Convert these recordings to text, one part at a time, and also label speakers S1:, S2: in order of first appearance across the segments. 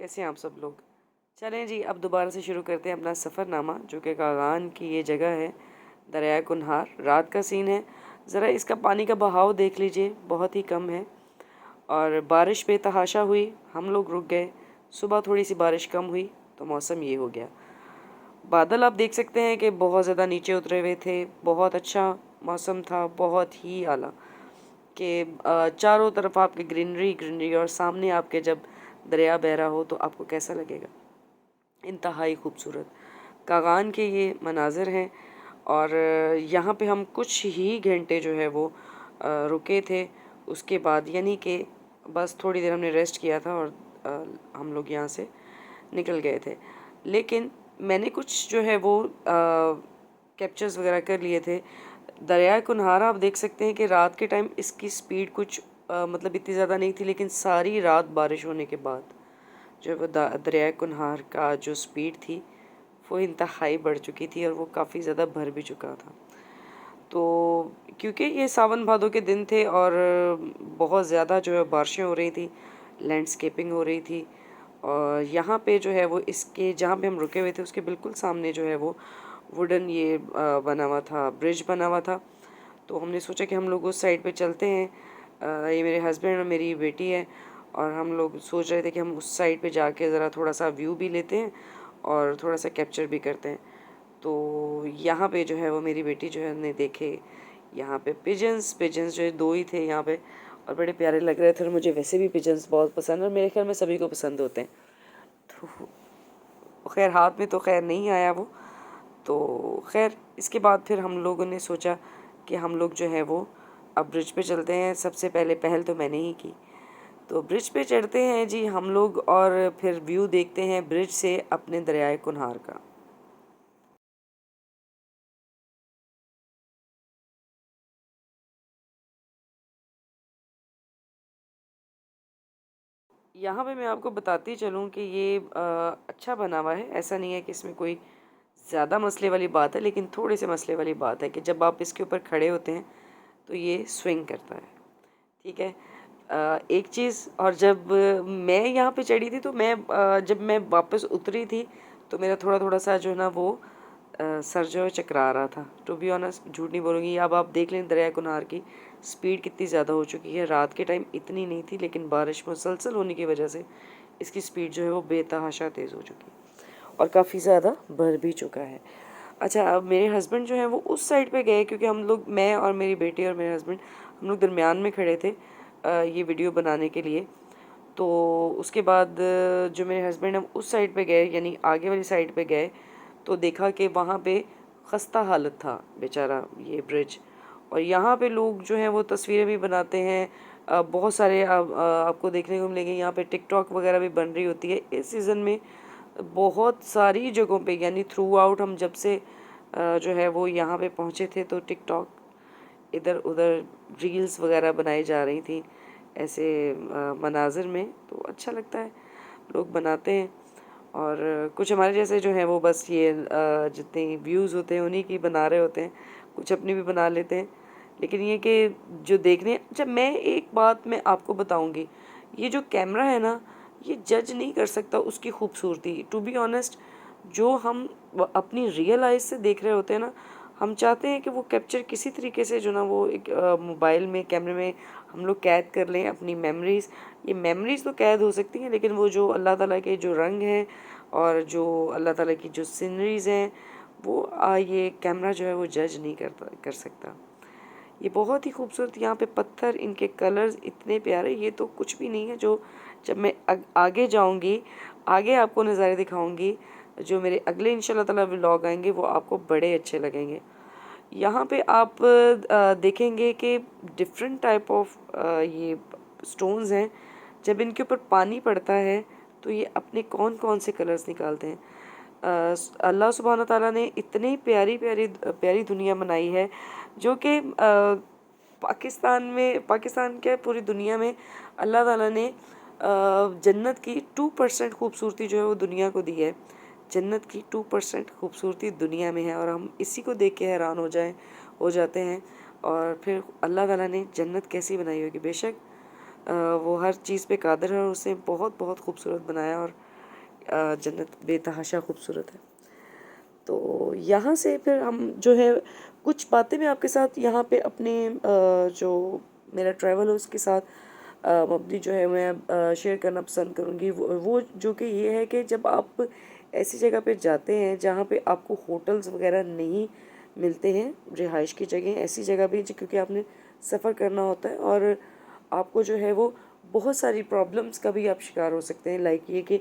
S1: कैसे हैं आप सब लोग। चलें जी, अब दोबारा से शुरू करते हैं अपना सफ़रनामा, जो कि कागान की ये जगह है, दरिया कुन्हार। रात का सीन है, ज़रा इसका पानी का बहाव देख लीजिए, बहुत ही कम है और बारिश बेतहाशा हुई, हम लोग रुक गए। सुबह थोड़ी सी बारिश कम हुई तो मौसम ये हो गया। बादल आप देख सकते हैं कि बहुत ज़्यादा नीचे उतरे हुए थे, बहुत अच्छा मौसम था, बहुत ही आला कि चारों तरफ आपके ग्रीनरी ग्रीनरी और सामने आपके जब दरिया बह रहा हो तो आपको कैसा लगेगा। इंतहाई खूबसूरत कागान के ये मनाज़र हैं। और यहाँ पे हम कुछ ही घंटे जो है वो रुके थे। उसके बाद यानी कि बस थोड़ी देर हमने रेस्ट किया था और हम लोग यहाँ से निकल गए थे। लेकिन मैंने कुछ जो है वो कैप्चर्स वगैरह कर लिए थे। दरिया कुन्हारा आप देख सकते हैं कि रात के टाइम इसकी स्पीड कुछ मतलब इतनी ज़्यादा नहीं थी, लेकिन सारी रात बारिश होने के बाद जो वो दरिया कुन्हार का जो स्पीड थी वो इंतहाई बढ़ चुकी थी और वो काफ़ी ज़्यादा भर भी चुका था। तो क्योंकि ये सावन भादों के दिन थे और बहुत ज़्यादा जो है बारिशें हो रही थी, लैंडस्केपिंग हो रही थी। और यहाँ पे जो है वो इसके जहाँ पे हम रुके हुए थे उसके बिल्कुल सामने जो है वो वुडन ये बना हुआ था, ब्रिज बना हुआ था। तो हमने सोचा कि हम लोग उस साइड पे चलते हैं। ये मेरे हस्बैंड और मेरी बेटी है और हम लोग सोच रहे थे कि हम उस साइड पे जाके ज़रा थोड़ा सा व्यू भी लेते हैं और थोड़ा सा कैप्चर भी करते हैं। तो यहाँ पे जो है वो मेरी बेटी जो है ने देखे यहाँ पे पिजन्स पिजन्स जो है दो ही थे यहाँ पे और बड़े प्यारे लग रहे थे और मुझे वैसे भी पिजन्स बहुत पसंद है और मेरे ख्याल में सभी को पसंद होते हैं। तो खैर हाथ में तो खैर नहीं आया वो। तो खैर इसके बाद फिर हम लोगों ने सोचा कि हम लोग जो है वो अब ब्रिज पे चलते हैं। सबसे पहले पहल तो मैंने ही की। तो ब्रिज पे चढ़ते हैं जी हम लोग और फिर व्यू देखते हैं ब्रिज से अपने दरियाए कुन्हार का। यहाँ पे मैं आपको बताती चलूँ कि ये अच्छा बना हुआ है। ऐसा नहीं है कि इसमें कोई ज़्यादा मसले वाली बात है, लेकिन थोड़े से मसले वाली बात है कि जब आप इसके ऊपर खड़े होते हैं तो ये स्विंग करता है। ठीक है। एक चीज़ और जब मैं यहाँ पे चढ़ी थी तो जब मैं वापस उतरी थी तो मेरा थोड़ा थोड़ा सा जो है ना वो सर जो है चकरा रहा था। टू बी ऑनेस्ट झूठ नहीं बोलूँगी। अब आप देख लें दरिया कुन्हार की स्पीड कितनी ज़्यादा हो चुकी है। रात के टाइम इतनी नहीं थी, लेकिन बारिश मुसलसल होने की वजह से इसकी स्पीड जो है वो बेतहाशा तेज़ हो चुकी है और काफ़ी ज़्यादा बढ़ भी चुका है। अच्छा, अब मेरे हस्बैंड जो हैं वो उस साइड पे गए क्योंकि हम लोग, मैं और मेरी बेटी और मेरे हस्बैंड, हम लोग दरमियान में खड़े थे ये वीडियो बनाने के लिए। तो उसके बाद जो मेरे हस्बैंड हम उस साइड पे गए यानी आगे वाली साइड पे गए तो देखा कि वहाँ पे खस्ता हालत था बेचारा ये ब्रिज। और यहाँ पे लोग जो हैं वो तस्वीरें भी बनाते हैं। बहुत सारे आपको देखने को मिलेंगे। यहाँ पे टिकटॉक वगैरह भी बन रही होती है इस सीज़न में। बहुत सारी जगहों पे यानी थ्रू आउट हम जब से जो है वो यहाँ पे पहुँचे थे तो टिकटॉक इधर उधर रील्स वगैरह बनाई जा रही थी ऐसे मनाजिर में। तो अच्छा लगता है, लोग बनाते हैं। और कुछ हमारे जैसे जो हैं वो बस ये जितने व्यूज़ होते हैं उन्हीं की बना रहे होते हैं, कुछ अपनी भी बना लेते हैं। लेकिन ये कि जो देखने, जब मैं एक बात मैं आपको बताऊंगी, ये जो कैमरा है ना ये जज नहीं कर सकता उसकी खूबसूरती। टू बी ऑनेस्ट, जो हम अपनी रियल आइज से देख रहे होते हैं ना, हम चाहते हैं कि वो कैप्चर किसी तरीके से जो ना वो एक मोबाइल में कैमरे में हम लोग कैद कर लें अपनी मेमोरीज़। ये मेमोरीज़ तो कैद हो सकती हैं, लेकिन वो जो अल्लाह ताला के जो रंग हैं और जो अल्लाह ताला की जो सीनरीज़ हैं वो ये कैमरा जो है वो जज नहीं कर सकता। ये बहुत ही खूबसूरत यहाँ पे पत्थर, इनके कलर्स इतने प्यारे। ये तो कुछ भी नहीं है। जो जब मैं आगे जाऊँगी, आगे आपको नज़ारे दिखाऊँगी, जो मेरे अगले इंशाल्लाह ताला व्लॉग आएंगे वो आपको बड़े अच्छे लगेंगे। यहाँ पे आप देखेंगे कि डिफरेंट टाइप ऑफ ये स्टोन्स हैं। जब इनके ऊपर पानी पड़ता है तो ये अपने कौन कौन से कलर्स निकालते हैं। अल्लाह सुब्हाना ताला ने इतनी प्यारी प्यारी प्यारी दुनिया बनाई है जो कि पाकिस्तान क्या पूरी दुनिया में अल्लाह ताला ने जन्नत की 2% खूबसूरती जो है वो दुनिया को दी है। जन्नत की 2% खूबसूरती दुनिया में है और हम इसी को देख के हैरान हो जाते हैं। और फिर अल्लाह ताला ने जन्नत कैसी बनाई होगी। बेशक वो हर चीज़ पे कादिर है और उसे बहुत बहुत खूबसूरत बनाया। और जन्नत बेतहाशा खूबसूरत है। तो यहाँ से फिर हम जो है कुछ बातें मैं आपके साथ यहाँ पे अपने जो मेरा ट्रैवल है उसके साथ अपनी जो है मैं शेयर करना पसंद करूँगी। वो जो कि ये है कि जब आप ऐसी जगह पे जाते हैं जहाँ पे आपको होटल्स वगैरह नहीं मिलते हैं, रिहाइश की जगह ऐसी जगह भी क्योंकि आपने सफ़र करना होता है और आपको जो है वो बहुत सारी प्रॉब्लम्स का भी आप शिकार हो सकते हैं। लाइक ये कि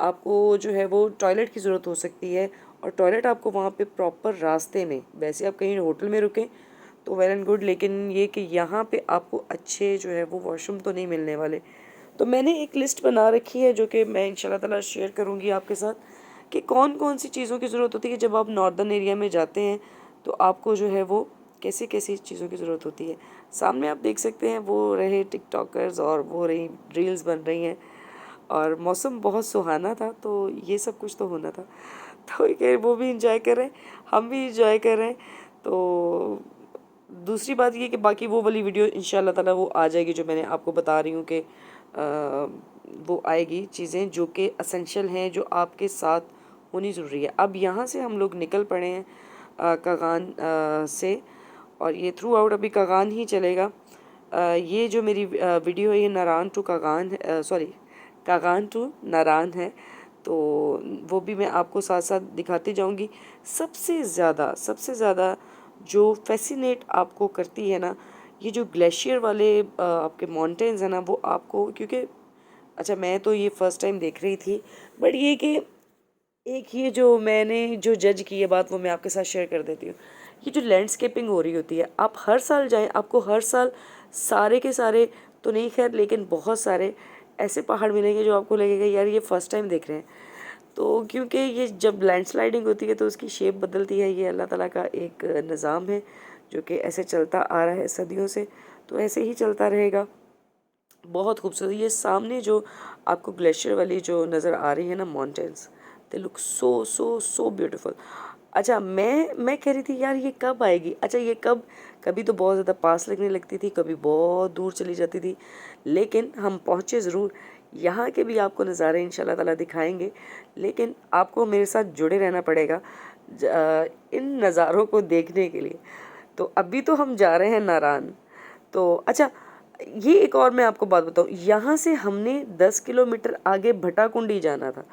S1: आपको जो है वो टॉयलेट की ज़रूरत हो सकती है और टॉयलेट आपको वहाँ पे प्रॉपर रास्ते में, वैसे आप कहीं होटल में रुकें तो वेल एंड गुड, लेकिन ये कि यहाँ पे आपको अच्छे जो है वो वॉशरूम तो नहीं मिलने वाले। तो मैंने एक लिस्ट बना रखी है जो कि मैं इंशाल्लाह ताला शेयर करूँगी आपके साथ कि कौन कौन सी चीज़ों की ज़रूरत होती है जब आप नॉर्दर्न एरिया में जाते हैं, तो आपको जो है वो कैसी कैसी चीज़ों की ज़रूरत होती है। सामने आप देख सकते हैं वो रहे टिकटॉकर्स और वो रही रील्स बन रही हैं और मौसम बहुत सुहाना था, तो ये सब कुछ तो होना था। तो ये वो भी इंजॉय कर रहे हैं, हम भी इंजॉय कर रहे हैं। तो दूसरी बात ये कि बाकी वो वाली वीडियो इंशाल्लाह ताला वो आ जाएगी जो मैंने आपको बता रही हूँ कि वो आएगी चीज़ें जो कि असेंशियल हैं, जो आपके साथ होनी ज़रूरी है। अब यहाँ से हम लोग निकल पड़े हैं कागान से, और ये थ्रू आउट अभी कागान ही चलेगा। ये जो मेरी वीडियो है ये नारान टू कागान है, सॉरी कागान टू नारान है। तो वो भी मैं आपको साथ साथ दिखाती जाऊंगी। सबसे ज़्यादा जो फैसिनेट आपको करती है ना, ये जो ग्लेशियर वाले आपके माउंटेन्स हैं ना, वो आपको, क्योंकि अच्छा मैं तो ये फ़र्स्ट टाइम देख रही थी, बट ये कि एक ये जो मैंने जो जज की है बात वो मैं आपके साथ शेयर कर देती हूँ। ये जो लैंडस्केपिंग हो रही होती है, आप हर साल जाएं, आपको हर साल सारे के सारे तो नहीं खैर, लेकिन बहुत सारे ऐसे पहाड़ मिलेंगे जो आपको लगेगा यार ये फ़र्स्ट टाइम देख रहे हैं। तो क्योंकि ये जब लैंडस्लाइडिंग होती है तो उसकी शेप बदलती है, ये अल्लाह ताला का एक निज़ाम है जो कि ऐसे चलता आ रहा है सदियों से, तो ऐसे ही चलता रहेगा। बहुत खूबसूरत ये सामने जो आपको ग्लेशियर वाली जो नज़र आ रही है ना mountains, they look so so so beautiful. अच्छा मैं कह रही थी यार ये कब आएगी। अच्छा ये कभी तो बहुत ज़्यादा पास लगने लगती थी, कभी बहुत दूर चली जाती थी, लेकिन हम पहुँचे ज़रूर। यहाँ के भी आपको नज़ारे इंशाल्लाह ताला दिखाएंगे, लेकिन आपको मेरे साथ जुड़े रहना पड़ेगा इन नज़ारों को देखने के लिए। तो अभी तो हम जा रहे हैं नारान। तो अच्छा ये एक और मैं आपको बात बताऊँ, यहाँ से हमने 10 किलोमीटर आगे भटाकुंडी जाना था।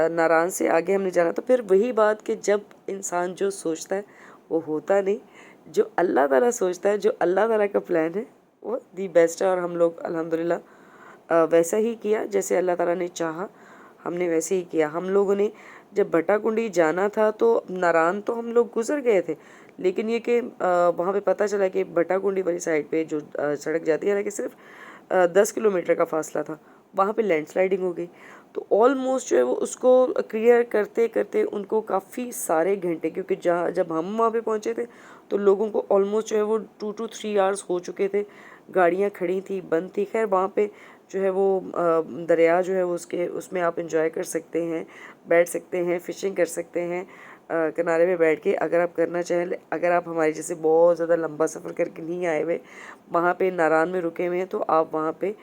S1: नारायण से आगे हमने जाना, तो फिर वही बात कि जब इंसान जो सोचता है वो होता नहीं, जो अल्लाह ताला सोचता है, जो अल्लाह ताला का प्लान है वो दी बेस्ट है। और हम लोग अल्हम्दुलिल्लाह वैसा ही किया जैसे अल्लाह ताला ने चाहा, हमने वैसे ही किया। हम लोगों ने जब भटाकुंडी जाना था तो नारायण तो हम लोग गुजर गए थे, लेकिन ये कि वहाँ पे पता चला कि भटाकुंडी वाली साइड पे जो सड़क जाती है ना, कि सिर्फ 10 किलोमीटर का फासला था, वहाँ पे लैंडस्लाइडिंग हो गई। तो ऑलमोस्ट जो है वो उसको क्लियर करते करते उनको काफ़ी सारे घंटे, क्योंकि जहाँ जब हम वहाँ पे पहुँचे थे तो लोगों को ऑलमोस्ट जो है वो 2 to 3 आवर्स हो चुके थे, गाड़ियाँ खड़ी थी, बंद थी। खैर वहाँ पे जो है वो दरिया जो है वो उसके उसमें आप इंजॉय कर सकते हैं, बैठ सकते हैं, फ़िशिंग कर सकते हैं किनारे पे बैठ के, अगर आप करना चाहें। अगर आप हमारे जैसे बहुत ज़्यादा लंबा सफ़र करके नहीं आए हुए, वहाँ पे नारायण में रुके हुए हैं, तो आप वहाँ पे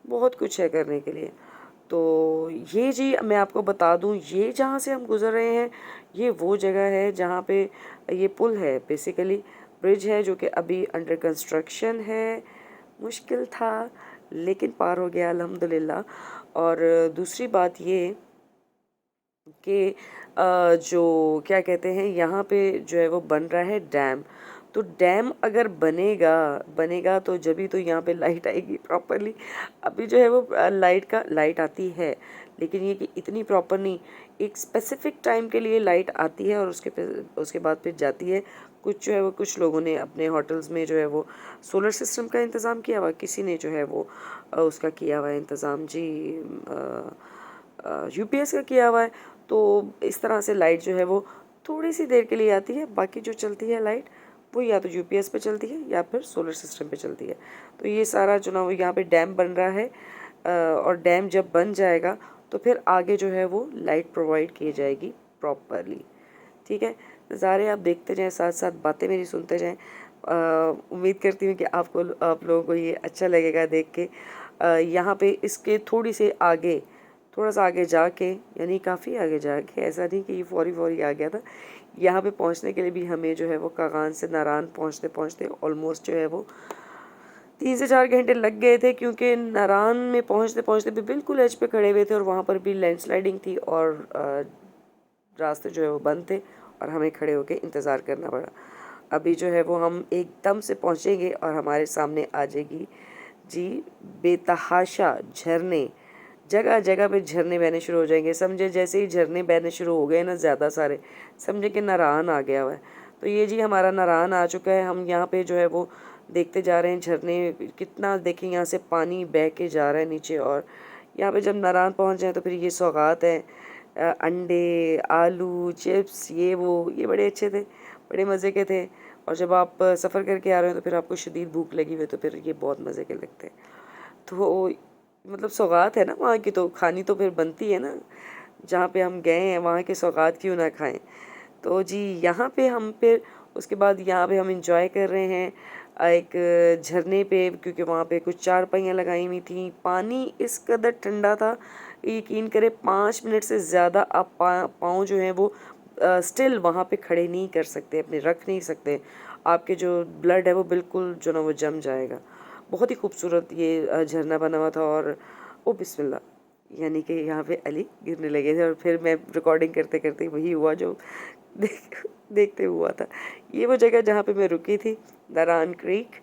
S1: बहुत कुछ है करने के लिए। तो ये जी मैं आपको बता दूं, ये जहाँ से हम गुज़र रहे हैं ये वो जगह है जहाँ पे ये पुल है, बेसिकली ब्रिज है जो कि अभी अंडर कंस्ट्रक्शन है। मुश्किल था लेकिन पार हो गया अल्हम्दुलिल्लाह। और दूसरी बात ये कि जो क्या कहते हैं यहाँ पे जो है वो बन रहा है डैम। तो डैम अगर बनेगा बनेगा तो जभी तो यहाँ पे लाइट आएगी प्रॉपरली। अभी जो है वो लाइट आती है, लेकिन ये कि इतनी प्रॉपर नहीं, एक स्पेसिफिक टाइम के लिए लाइट आती है और उसके बाद फिर जाती है। कुछ जो है वो कुछ लोगों ने अपने होटल्स में जो है वो सोलर सिस्टम का इंतज़ाम किया हुआ, किसी ने जो है वो उसका किया हुआ है इंतज़ाम जी, यूपीएस का किया हुआ है। तो इस तरह से लाइट जो है वो थोड़ी सी देर के लिए आती है, बाकी जो चलती है लाइट वो या तो यूपीएस पे चलती है या फिर सोलर सिस्टम पे चलती है। तो ये सारा जो ना वो यहाँ पे डैम बन रहा है, और डैम जब बन जाएगा तो फिर आगे जो है वो लाइट प्रोवाइड की जाएगी प्रॉपरली। ठीक है, नज़ारे आप देखते जाएं, साथ साथ बातें मेरी सुनते जाएं। उम्मीद करती हूँ कि आप लोगों को ये अच्छा लगेगा देख के। यहाँ पे इसके थोड़ी से आगे थोड़ा सा आगे जाके, यानी काफ़ी आगे जाके, ऐसा नहीं कि ये फौरी फौरी आ गया था। यहाँ पे पहुँचने के लिए भी हमें जो है वो कागान से नारान पहुँचते पहुँचते ऑलमोस्ट जो है वो 3 से 4 घंटे लग गए थे, क्योंकि नारान में पहुँचते पहुँचते भी बिल्कुल एज पे खड़े हुए थे और वहाँ पर भी लैंडस्लाइडिंग थी और रास्ते जो है वो बंद थे और हमें खड़े होकर इंतज़ार करना पड़ा। अभी जो है वो हम एकदम से पहुँचेंगे और हमारे सामने आ जाएगी जी बेतहाशा झरने। जगह जगह पे झरने बहने शुरू हो जाएंगे। समझे जैसे ही झरने बहने शुरू हो गए ना ज़्यादा सारे, समझे कि नारायण आ गया हुआ है। तो ये जी हमारा नारायण आ चुका है। हम यहाँ पे जो है वो देखते जा रहे हैं झरने, कितना देखें यहाँ से पानी बह के जा रहा है नीचे। और यहाँ पे जब नारायण पहुँच जाए तो फिर ये सौगात है, अंडे, आलू चिप्स, ये बड़े अच्छे थे, बड़े मज़े के थे। और जब आप सफ़र करके आ रहे हो तो फिर आपको शदीद भूख लगी हुई तो फिर ये बहुत मज़े के लगते हैं। तो मतलब सौगात है ना वहाँ की, तो खानी तो फिर बनती है ना। जहाँ पे हम गए हैं वहाँ के सौगात क्यों ना खाएं। तो जी यहाँ पे हम फिर उसके बाद यहाँ पे हम इंजॉय कर रहे हैं एक झरने पे, क्योंकि वहाँ पे कुछ चारपाइयाँ लगाई हुई थी। पानी इस कदर ठंडा था, यकीन करें 5 मिनट से ज़्यादा आप पाँव जो हैं वो स्टिल वहाँ पे खड़े नहीं कर सकते, अपने रख नहीं सकते। आपके जो ब्लड है वो बिल्कुल जो ना वो जम जाएगा। बहुत ही खूबसूरत ये झरना बना हुआ था। और ओ बिस्मिल्लाह, यानी कि यहाँ पे अली गिरने लगे थे और फिर मैं रिकॉर्डिंग करते करते वही हुआ जो देखते हुआ था। ये वो जगह जहाँ पे मैं रुकी थी, दरान क्रीक।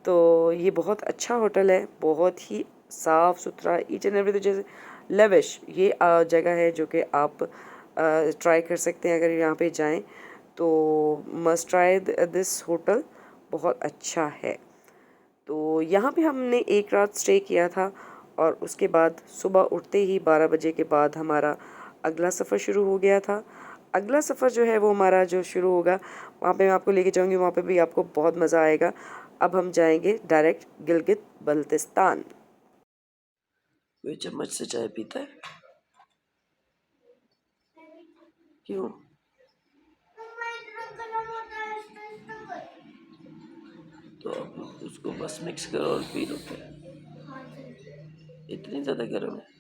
S1: तो ये बहुत अच्छा होटल है, बहुत ही साफ़ सुथरा, ईच एंड एवरीथिंग जैसे लविश ये जगह है जो कि आप ट्राई कर सकते हैं अगर यहाँ पे जाएं तो। मस्ट ट्राई दिस होटल, बहुत अच्छा है। तो यहाँ पे हमने एक रात स्टे किया था और उसके बाद सुबह उठते ही 12 बजे के बाद हमारा अगला सफ़र शुरू हो गया था। अगला सफ़र जो है वो हमारा जो शुरू होगा, वहाँ पे मैं आपको लेके जाऊँगी, वहाँ पे भी आपको बहुत मज़ा आएगा। अब हम जाएंगे डायरेक्ट गिलगित बल्तिस्तान। कोई चम्मच से चाय पीता है? क्यों? तो अब उसको बस मिक्स करो और पी लो। क्या इतनी ज़्यादा गर्म है?